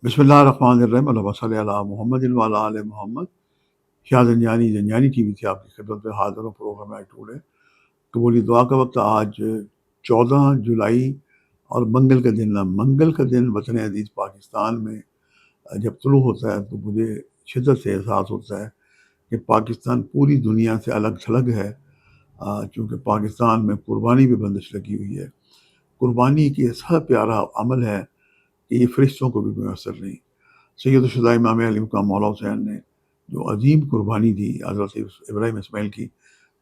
بسم اللہ الرحمن الرحیم، اللہم صلی علی محمد وعلی آل محمد۔ شاہ زنجانی ٹی وی سے آپ کی خدمت میں حاضر ہوں۔ پروگرام ہے ٹوڈے قبولی دعا کا وقت۔ آج 14 جولائی اور منگل کا دن وطن عزیز پاکستان میں جب طلوع ہوتا ہے تو مجھے شدت سے احساس ہوتا ہے کہ پاکستان پوری دنیا سے الگ تھلگ ہے، چونکہ پاکستان میں قربانی پہ بندش لگی ہوئی ہے۔ قربانی ایک ایسا پیارا عمل ہے کہ یہ فرشتوں کو بھی میسر نہیں۔ سید الشہداء امام علی مقام مولا حسین نے جو عظیم قربانی دی، حضرت ابراہیم اسماعیل کی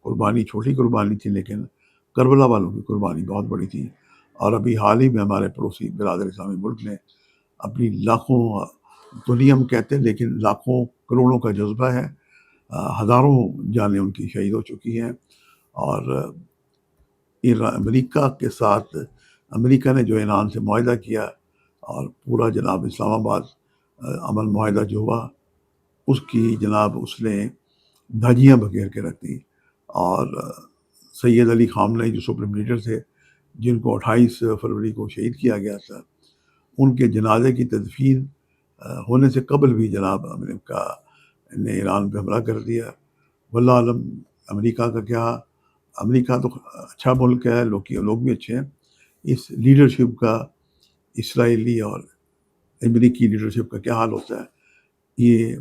قربانی چھوٹی قربانی تھی، لیکن کربلا والوں کی قربانی بہت بڑی تھی۔ اور ابھی حال ہی میں ہمارے پڑوسی برادر اسلامی ملک نے اپنی لاکھوں، تو نہیں ہم کہتے لیکن لاکھوں کروڑوں کا جذبہ ہے، ہزاروں جانیں ان کی شہید ہو چکی ہیں۔ اور امریکہ کے ساتھ امریکہ نے جو ایران سے معاہدہ کیا اور پورا جناب اسلام آباد امن معاہدہ جو ہوا، اس کی جناب اس نے دھجیاں بکھیر کے رکھ دی۔ اور سید علی خامنہ جو سپریم لیڈر تھے، جن کو 28 فروری کو شہید کیا گیا تھا، ان کے جنازے کی تدفین ہونے سے قبل بھی جناب امریکہ نے ایران پہ حملہ کر دیا۔ واللہ عالم امریکہ کا کیا، امریکہ تو اچھا ملک ہے، لوگ بھی اچھے ہیں، اس لیڈرشپ کا، اسرائیلی اور امریکی لیڈرشپ کا کیا حال ہوتا ہے، یہ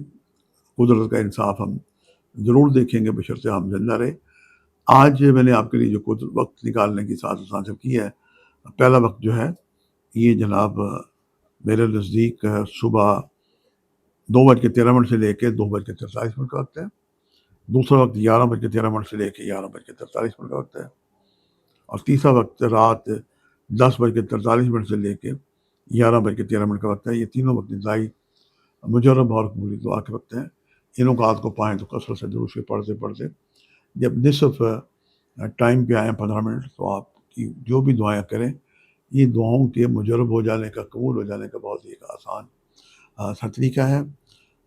قدرت کا انصاف ہم ضرور دیکھیں گے بشرطِ ہم زندہ رہے۔ آج میں نے آپ کے لیے جو وقت نکالنے کی سازش کی ہے، پہلا وقت جو ہے یہ جناب میرے نزدیک صبح 2:13 سے لے کے 2:43 کا وقت ہے۔ دوسرا وقت 11:13 سے لے کے 11:43 کا وقت ہے۔ اور تیسرا وقت رات 10:43 سے لے کے 11:13 کا وقت ہے۔ یہ تینوں وقت انتہائی مجرب اور قبولی دعا کے وقت ہیں۔ ان اوقات کو پائیں تو کثرت سے درود شریف پڑھتے جب نصف ٹائم پہ آئیں 15 منٹ، تو آپ کی جو بھی دعائیں کریں، یہ دعاؤں کے مجرب ہو جانے کا، قبول ہو جانے کا بہت ہی ایک آسان سا طریقہ ہے۔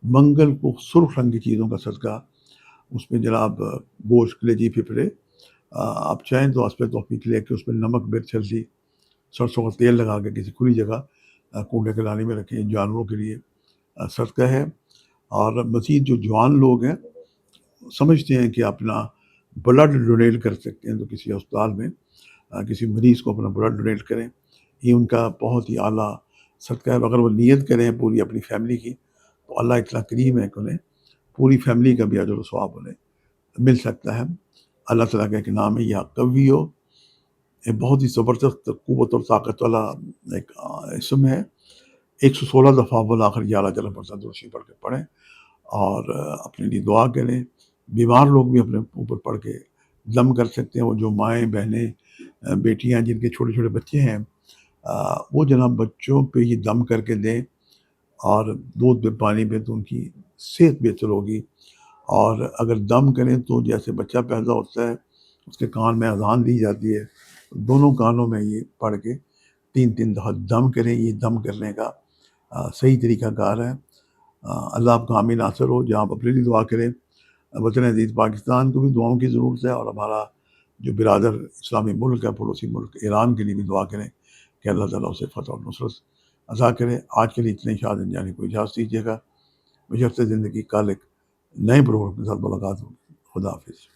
منگل کو سرخ رنگ کی چیزوں کا صدقہ، اس میں جناب گوشت، کلیجی، پھپھڑے، آپ چاہیں تو اس پہ توفیق لے کے اس میں نمک، مرچ، ہلدی، سرسوں کا تیل لگا کے کسی کھلی جگہ کنڈے کے لانی میں رکھیں، جانوروں کے لیے صدقہ ہے۔ اور مزید جو جوان لوگ ہیں سمجھتے ہیں کہ اپنا بلڈ ڈونیٹ کر سکتے ہیں، تو کسی ہسپتال میں کسی مریض کو اپنا بلڈ ڈونیٹ کریں، یہ ان کا بہت ہی اعلیٰ صدقہ ہے۔ اگر وہ نیت کریں پوری اپنی فیملی کی، تو اللہ اتنا کریم ہے کہ انہیں پوری فیملی کا بھی اجر و ثواب انہیں مل سکتا ہے۔ اللہ تعالیٰ کا ایک نام ہے، یہ قوی ہو، یہ بہت ہی زبردست قوت اور طاقت والا ایک اسم ہے۔ 116 دفعہ بالآخر 11 درود شریف پڑھ کے پڑھیں اور اپنے لیے دعا کریں۔ بیمار لوگ بھی اپنے اوپر پڑھ کے دم کر سکتے ہیں۔ وہ جو مائیں، بہنیں، بیٹیاں جن کے چھوٹے چھوٹے بچے ہیں، وہ جناب بچوں پہ یہ دم کر کے دیں، اور دودھ پہ، پانی پہ، تو ان کی صحت بہتر ہوگی۔ اور اگر دم کریں تو جیسے بچہ پیدا ہوتا ہے، اس کے کان میں اذان دی جاتی ہے، دونوں کانوں میں یہ پڑھ کے 3 دفعہ دم کریں۔ یہ دم کرنے کا صحیح طریقہ کار ہے۔ اللہ آپ کا حامی ناصر ہو۔ جہاں آپ اپنے لیے دعا کریں، وطن عزیز پاکستان کو بھی دعاؤں کی ضرورت ہے، اور ہمارا جو برادر اسلامی ملک ہے، پڑوسی ملک ایران کے لیے بھی دعا کریں کہ اللہ تعالیٰ اسے فتح اور نصرت عطا کرے۔ آج کے لیے اتنے شاہ زنجانی کو اجازت دیجیے گا، بشرط زندگی کل ایک نئے پروگرام کے ساتھ ملاقات ہوگی۔ خدا حافظ۔